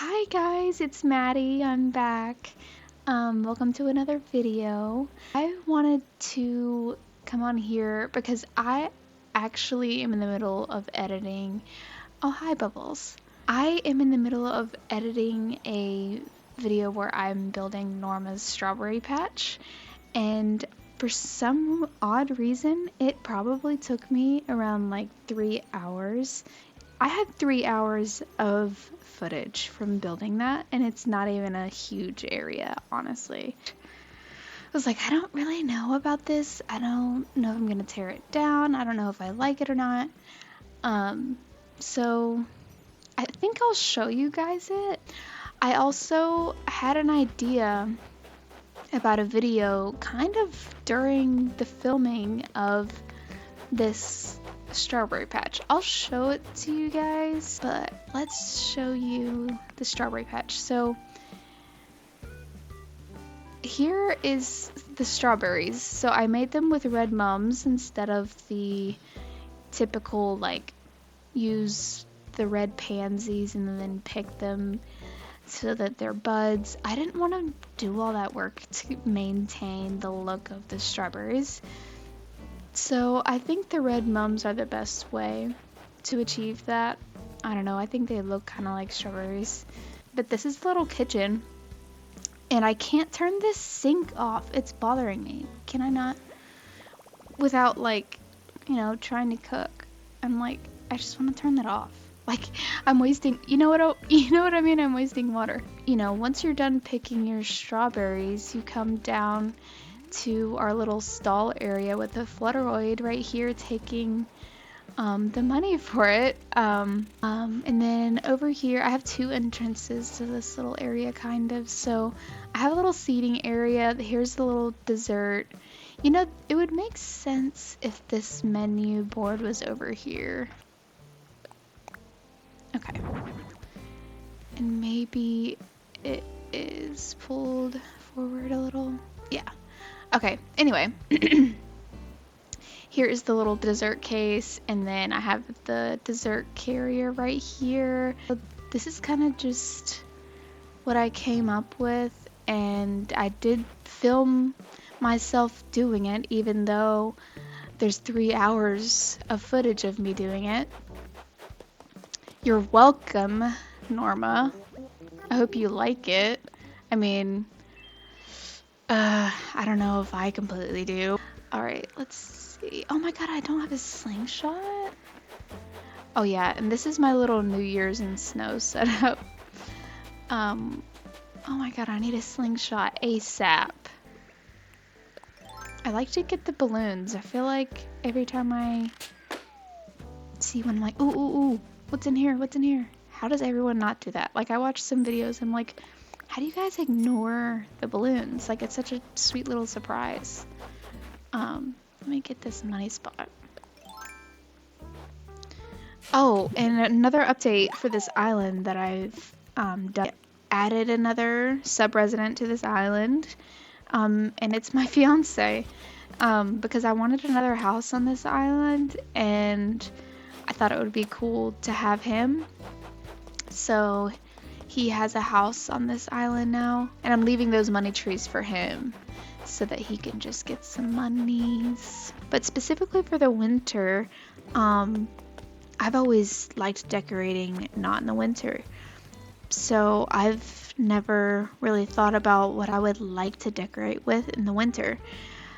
Hi guys, it's Maddie. I'm back. Welcome to another video. I wanted to come on here because I actually am in the middle of editing. Oh, hi Bubbles. I am in the middle of editing a video where I'm building Norma's strawberry patch, and for some odd reason, it probably took me around like 3 hours. I had 3 hours of footage from building that, and it's not even a huge area, honestly. I was like, I don't really know about this. I don't know if I'm gonna tear it down. I don't know if I like it or not. So I think I'll show you guys it. I also had an idea about a video kind of during the filming of this strawberry patch. I'll show it to you guys, but let's show you the strawberry patch. So here is the strawberries. So I made them with red mums instead of the typical like use the red pansies and then pick them so that they're buds. I didn't want to do all that work to maintain the look of the strawberries. So I think the red mums are the best way to achieve that. I don't know, I think they look kind of like strawberries. But this is the little kitchen, and I can't turn this sink off. It's bothering me. Can I not? Without like, trying to cook. I'm like, I just want to turn that off. Like, I'm wasting, you know what I mean? I'm wasting water. Once you're done picking your strawberries, you come down to our little stall area with the Flutteroid right here taking the money for it. And then over here, I have two entrances to this little area kind of. So I have a little seating area. Here's the little dessert. It would make sense if this menu board was over here. Okay. And maybe it is pulled forward a little. Yeah. Okay, anyway. Here is the little dessert case, and then I have the dessert carrier right here. This is kind of just what I came up with, and I did film myself doing it, even though there's 3 hours of footage of me doing it. You're welcome, Norma. I hope you like it. I mean, I don't know if I completely do. Alright, let's see. Oh my god, I don't have a slingshot? Oh yeah, and this is my little New Year's in snow setup. Oh my god, I need a slingshot ASAP. I like to get the balloons. I feel like every time I see one, I'm like, ooh, ooh, ooh, what's in here? What's in here? How does everyone not do that? Like, I watch some videos, I'm like, how do you guys ignore the balloons? Like, it's such a sweet little surprise. Let me get this money spot. Oh, and another update for this island that I've done. Added another sub-resident to this island, and it's my fiance, because I wanted another house on this island, and I thought it would be cool to have him. So he has a house on this island now, and I'm leaving those money trees for him so that he can just get some monies. But specifically for the winter, I've always liked decorating not in the winter. So I've never really thought about what I would like to decorate with in the winter.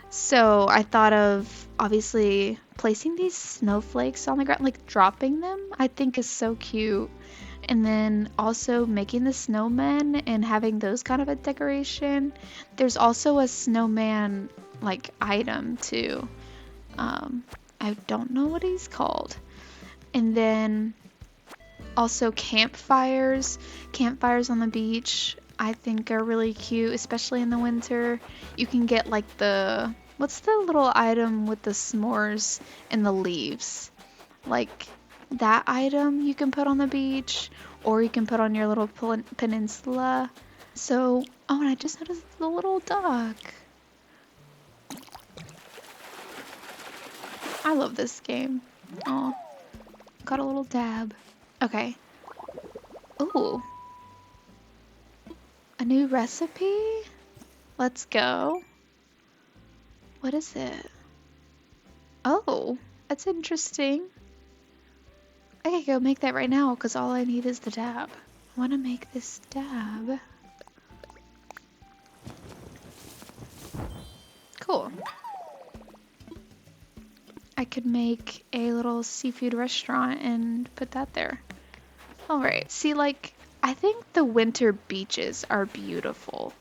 So I thought of obviously placing these snowflakes on the ground, like dropping them, I think is so cute. And then also making the snowmen and having those kind of a decoration. There's also a snowman like item too. I don't know what he's called. And then also campfires. Campfires on the beach I think are really cute, especially in the winter. You can get like what's the little item with the s'mores and the leaves? Like that item you can put on the beach, or you can put on your little peninsula. So, oh, and I just noticed the little duck. I love this game. Oh, got a little dab. Okay. Ooh, A new recipe? Let's go. What is it? Oh, that's interesting. I can go make that right now because all I need is the dab. I want to make this dab. Cool. I could make a little seafood restaurant and put that there. Alright, see, like, I think the winter beaches are beautiful.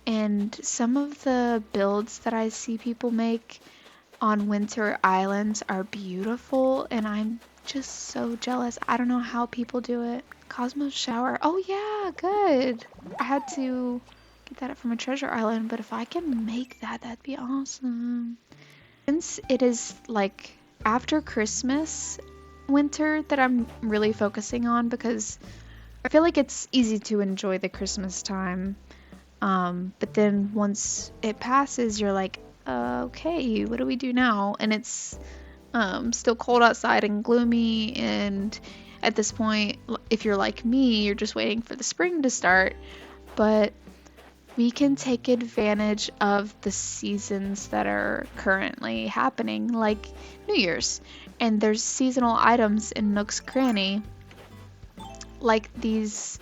And some of the builds that I see people make on winter islands are beautiful, and I'm just so jealous. I don't know how people do it. Cosmos shower. Oh yeah, good. I had to get that up from a treasure island, but if I can make that, that'd be awesome. Since it is like after Christmas winter that I'm really focusing on, because I feel like it's easy to enjoy the Christmas time. But then once it passes, you're like, okay, what do we do now? And it's still cold outside and gloomy, and at this point, if you're like me, you're just waiting for the spring to start. But we can take advantage of the seasons that are currently happening, like New Year's. And there's seasonal items in Nook's Cranny, like these,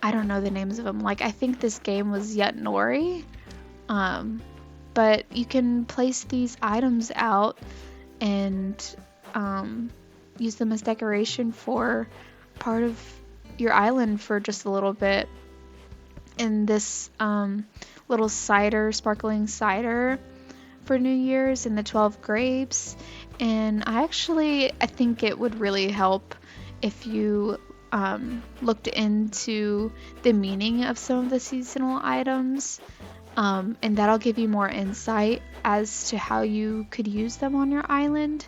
I don't know the names of them. Like, I think this game was Yet Nori. But you can place these items out and use them as decoration for part of your island for just a little bit. In this little cider, sparkling cider for New Year's, and the 12 grapes. And I think it would really help if you looked into the meaning of some of the seasonal items, and that'll give you more insight as to how you could use them on your island,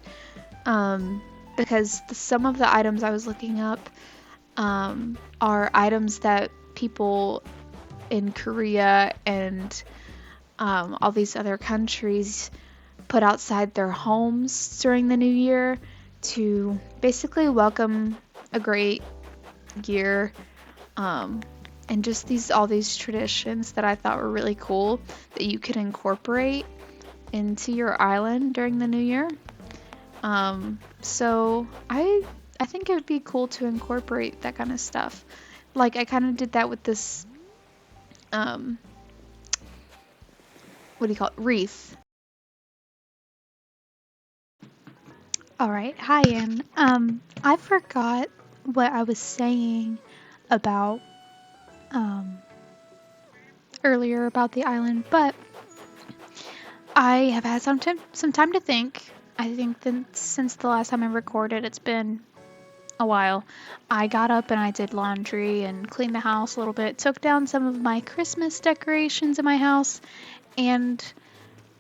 because some of the items I was looking up are items that people in Korea and all these other countries put outside their homes during the new year to basically welcome a great year, and just all these traditions that I thought were really cool that you could incorporate into your island during the new year. So I think it would be cool to incorporate that kind of stuff. Like, I kind of did that with this what do you call it? Wreath. Alright, hi Ann. I forgot what I was saying about earlier about the island, but I have had some time to think. I think that since the last time I recorded, it's been a while. I got up and I did laundry and cleaned the house a little bit, took down some of my Christmas decorations in my house, and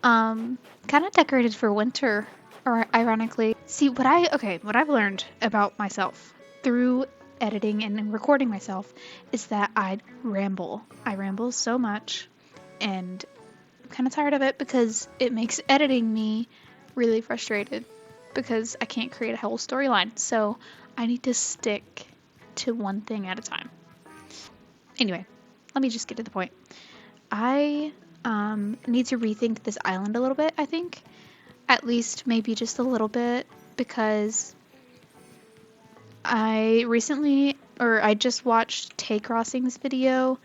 kind of decorated for winter, or ironically. See, what I've learned about myself through editing and recording myself is that I ramble. I ramble so much, and I'm kind of tired of it because it makes editing me really frustrated because I can't create a whole storyline. So I need to stick to one thing at a time. Anyway, let me just get to the point. I need to rethink this island a little bit, I think. At least maybe just a little bit, because I just watched Tay Crossing's video.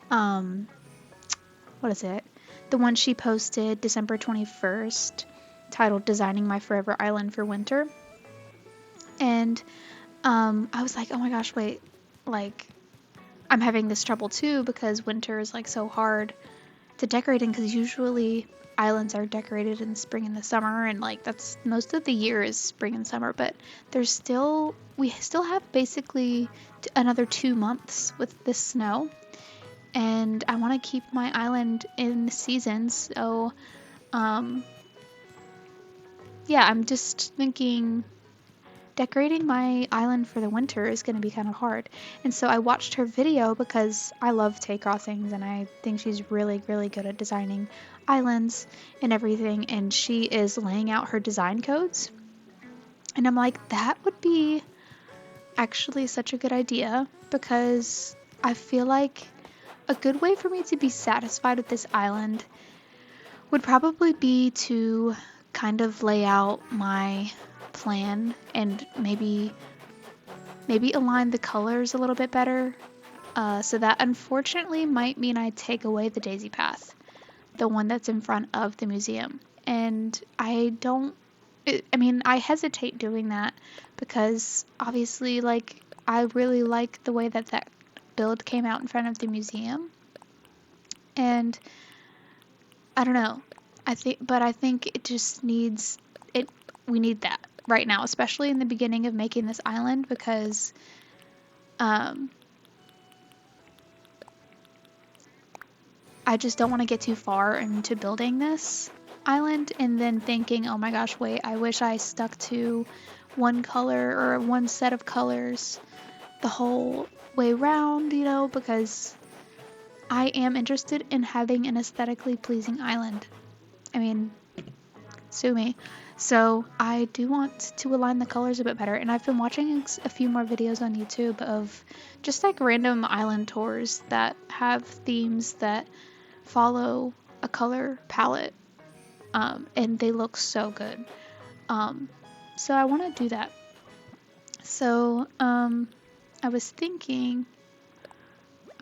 What is it? The one she posted December 21st, titled Designing My Forever Island for Winter. And I was like, oh my gosh, wait, like, I'm having this trouble too because winter is like so hard to decorate in, because usually islands are decorated in the spring and the summer, and like that's most of the year is spring and summer, but we still have basically another 2 months with this snow, and I want to keep my island in seasons. So yeah, I'm just thinking decorating my island for the winter is going to be kind of hard. And so I watched her video because I love Tay Crossings and I think she's really, really good at designing islands and everything. And she is laying out her design codes. And I'm like, that would be actually such a good idea, because I feel like a good way for me to be satisfied with this island would probably be to kind of lay out my plan and maybe align the colors a little bit better. So that unfortunately might mean I take away the daisy path, the one that's in front of the museum. And I mean, I hesitate doing that because obviously, like, I really like the way that that build came out in front of the museum. And I don't know. I think it just needs it. We need that right now, especially in the beginning of making this island, because um, I just don't want to get too far into building this island and then thinking, oh my gosh, wait, I wish I stuck to one color or one set of colors the whole way round, you know, because I am interested in having an aesthetically pleasing island. I mean, sue me. So I do want to align the colors a bit better, and I've been watching a few more videos on YouTube of just like random island tours that have themes that follow a color palette, and they look so good. So I want to do that. So I was thinking,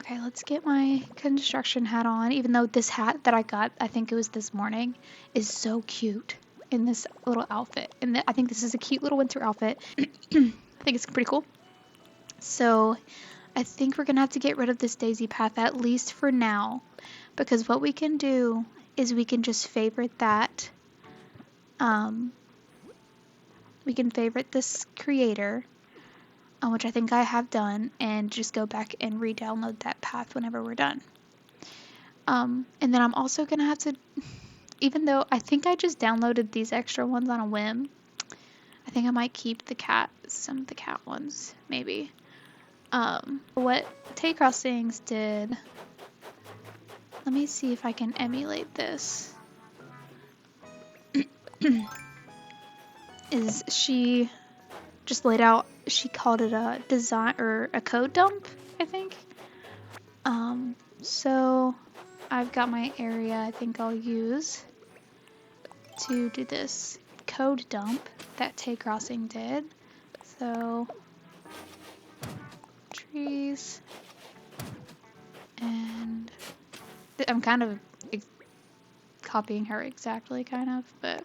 okay, let's get my construction hat on, even though this hat that I got, I think it was this morning, is so cute in this little outfit. And I think this is a cute little winter outfit. I think it's pretty cool. So I think we're going to have to get rid of this daisy path, at least for now, because what we can do is we can just favorite that. We can favorite this creator, which I think I have done, and just go back and re-download that path whenever we're done. And then I'm also going to have to, even though I think I just downloaded these extra ones on a whim, I think I might keep some of the cat ones, maybe. What Tay Crossings did, let me see if I can emulate this, is she just laid out, she called it a design or a code dump, I think. So I've got my area I think I'll use to do this code dump that Tay Crossing did. So trees, and I'm kind of copying her exactly, kind of, but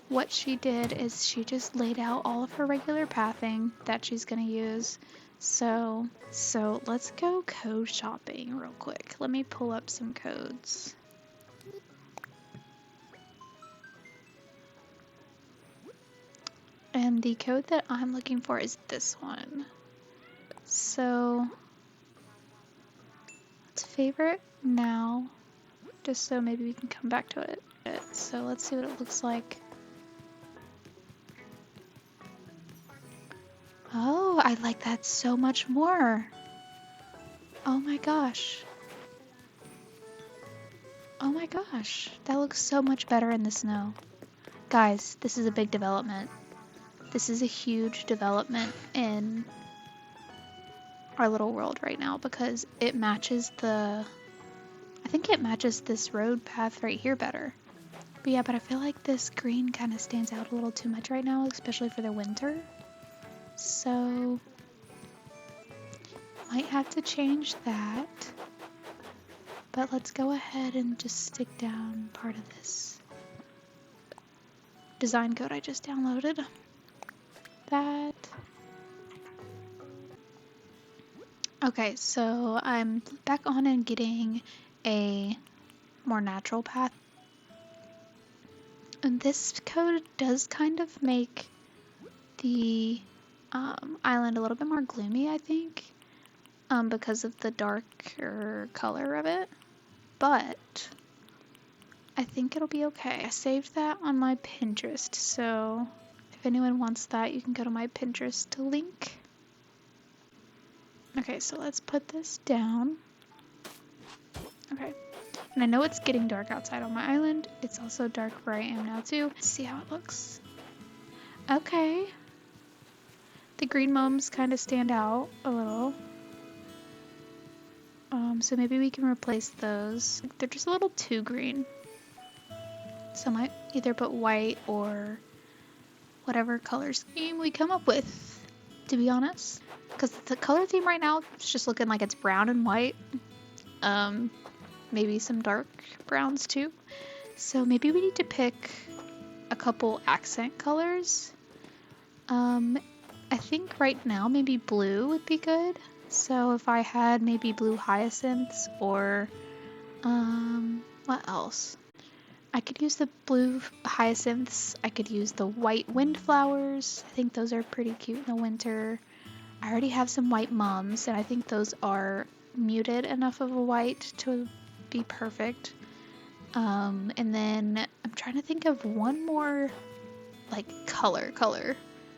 what she did is she just laid out all of her regular pathing that she's going to use. So let's go code shopping real quick. Let me pull up some codes. And the code that I'm looking for is this one. So let's favorite now, just so maybe we can come back to it. So let's see what it looks like. Oh, I like that so much more. Oh my gosh. Oh my gosh. That looks so much better in the snow. Guys, this is a big development. This is a huge development in our little world right now because it matches I think it matches this road path right here better. But yeah, but I feel like this green kind of stands out a little too much right now, especially for the winter. So, might have to change that. But let's go ahead and just stick down part of this design code I just downloaded. That. Okay, so I'm back on and getting a more natural path. And this code does kind of make the island a little bit more gloomy, I think, because of the darker color of it, but I think it'll be okay. I saved that on my Pinterest, so if anyone wants that, you can go to my Pinterest link. Okay, so let's put this down. Okay, and I know it's getting dark outside on my island. It's also dark where I am now too. Let's see how it looks. Okay. The green mums kind of stand out a little. So maybe we can replace those. They're just a little too green. So I might either put white or whatever color scheme we come up with, to be honest. Because the color theme right now is just looking like it's brown and white. Maybe some dark browns too. So maybe we need to pick a couple accent colors. I think right now maybe blue would be good. So if I had maybe blue hyacinths or what else? I could use the blue hyacinths. I could use the white windflowers. I think those are pretty cute in the winter. I already have some white mums, and I think those are muted enough of a white to be perfect. And then I'm trying to think of one more like color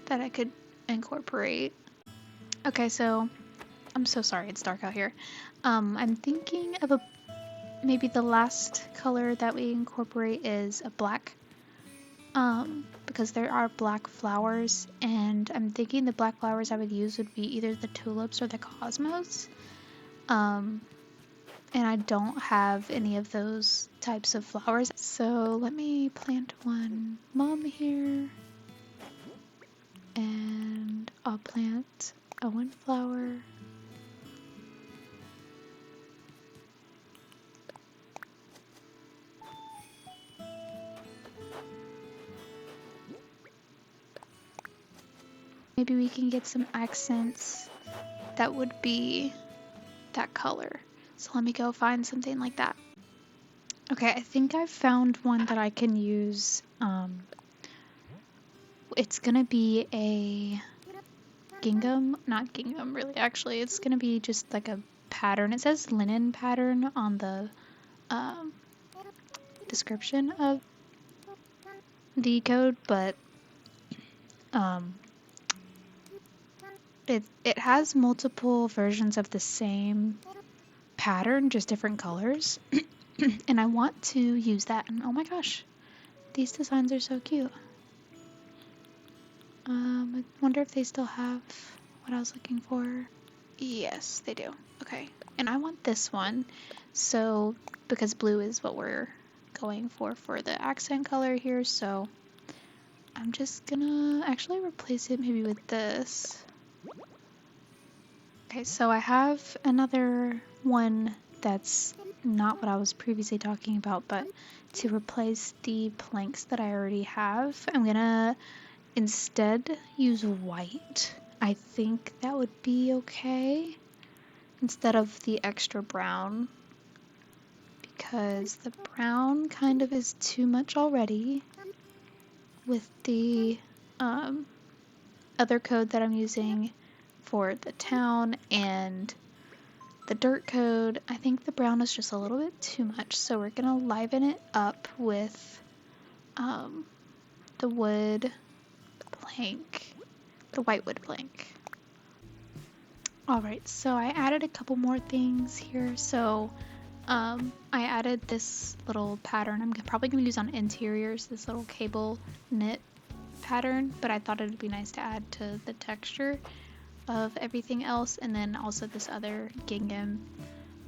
that I could incorporate. Okay, so I'm so sorry it's dark out here. I'm thinking of maybe the last color that we incorporate is a black. Because there are black flowers, and I'm thinking the black flowers I would use would be either the tulips or the cosmos. And I don't have any of those types of flowers. So let me plant one mum here. And I'll plant a windflower. Maybe we can get some accents that would be that color. So let me go find something like that. Okay, I think I've found one that I can use. It's gonna be a gingham, not gingham really, actually. It's gonna be just like a pattern. It says linen pattern on the description of the code, but it has multiple versions of the same pattern, just different colors. And I want to use that, and oh my gosh, these designs are so cute. I wonder if they still have what I was looking for. Yes, they do. Okay, and I want this one, so because blue is what we're going for the accent color here, so I'm just gonna actually replace it maybe with this. Okay, so I have another one that's not what I was previously talking about, but to replace the planks that I already have, I'm gonna instead use white. I think that would be okay instead of the extra brown, because the brown kind of is too much already with the other code that I'm using for the town and the dirt code. I think the brown is just a little bit too much, so we're gonna liven it up with the wood plank, the white wood plank. Alright, so I added a couple more things here. So I added this little pattern I'm probably going to use on interiors, this little cable knit pattern, but I thought it would be nice to add to the texture of everything else. And then also this other gingham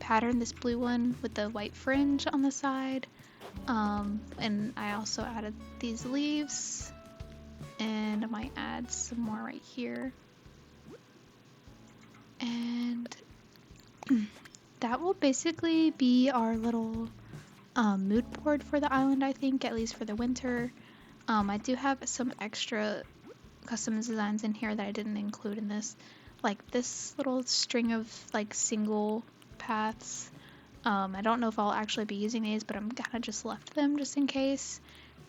pattern, this blue one with the white fringe on the side. And I also added these leaves, and I might add some more right here. And that will basically be our little mood board for the island, I think, at least for the winter. I do have some extra custom designs in here that I didn't include in this, like this little string of like single paths. I don't know if I'll actually be using these, but I'm kind of just left them just in case.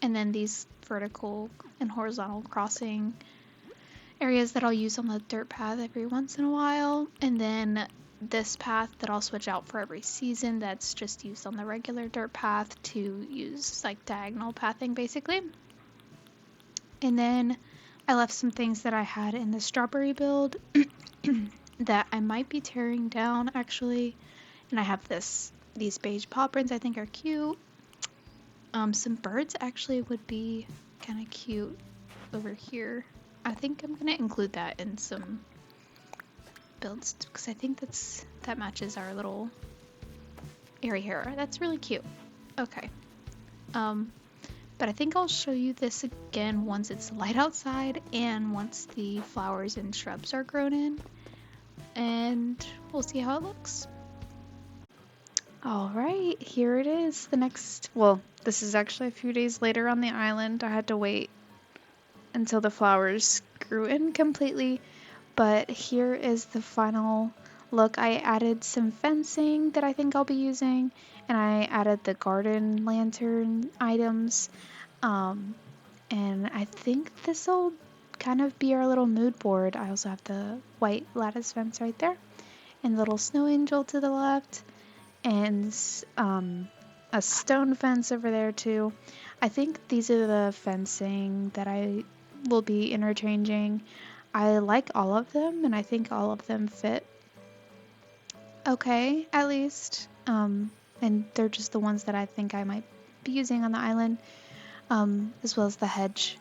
And then these vertical and horizontal crossing areas that I'll use on the dirt path every once in a while. And then this path that I'll switch out for every season that's just used on the regular dirt path to use like diagonal pathing basically. And then I left some things that I had in the strawberry build that I might be tearing down actually. And I have these beige paw prints I think are cute. Some birds actually would be kind of cute over here. I think I'm gonna include that in some builds because I think that matches our little airy hair. That's really cute. Okay. But I think I'll show you this again once it's light outside and once the flowers and shrubs are grown in. And we'll see how it looks. All right, here it is. Well, this is actually a few days later on the island. I had to wait until the flowers grew in completely, but here is the final look. I added some fencing that I think I'll be using, and I added the garden lantern items. And I think this will kind of be our little mood board. I also have the white lattice fence right there, and the little snow angel to the left, and a stone fence over there too. I think these are the fencing that I will be interchanging. I like all of them, and I think all of them fit okay, at least. And they're just the ones that I think I might be using on the island, as well as the hedge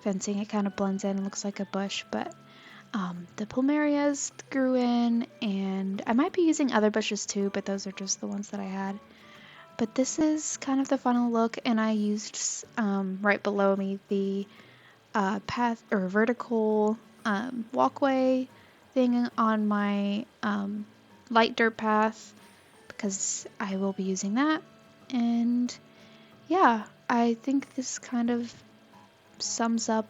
fencing. It kind of blends in and looks like a bush, but the plumerias grew in, and I might be using other bushes too, but those are just the ones that I had. But this is kind of the final look, and I used right below me the path or vertical walkway thing on my light dirt path because I will be using that. And yeah, I think this kind of sums up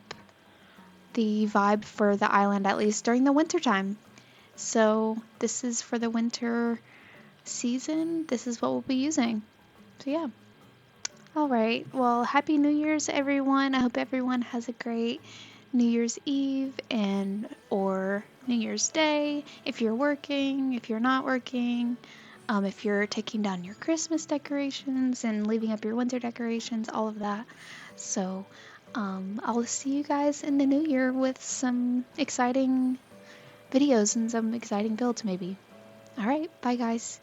the vibe for the island, at least during the winter time. So this is for the winter season. This is what we'll be using. So yeah. All right. Well, Happy New Year's, everyone. I hope everyone has a great New Year's Eve or New Year's Day. If you're working, if you're not working, if you're taking down your Christmas decorations and leaving up your winter decorations, all of that. So I'll see you guys in the new year with some exciting videos and some exciting builds maybe. All right. Bye, guys.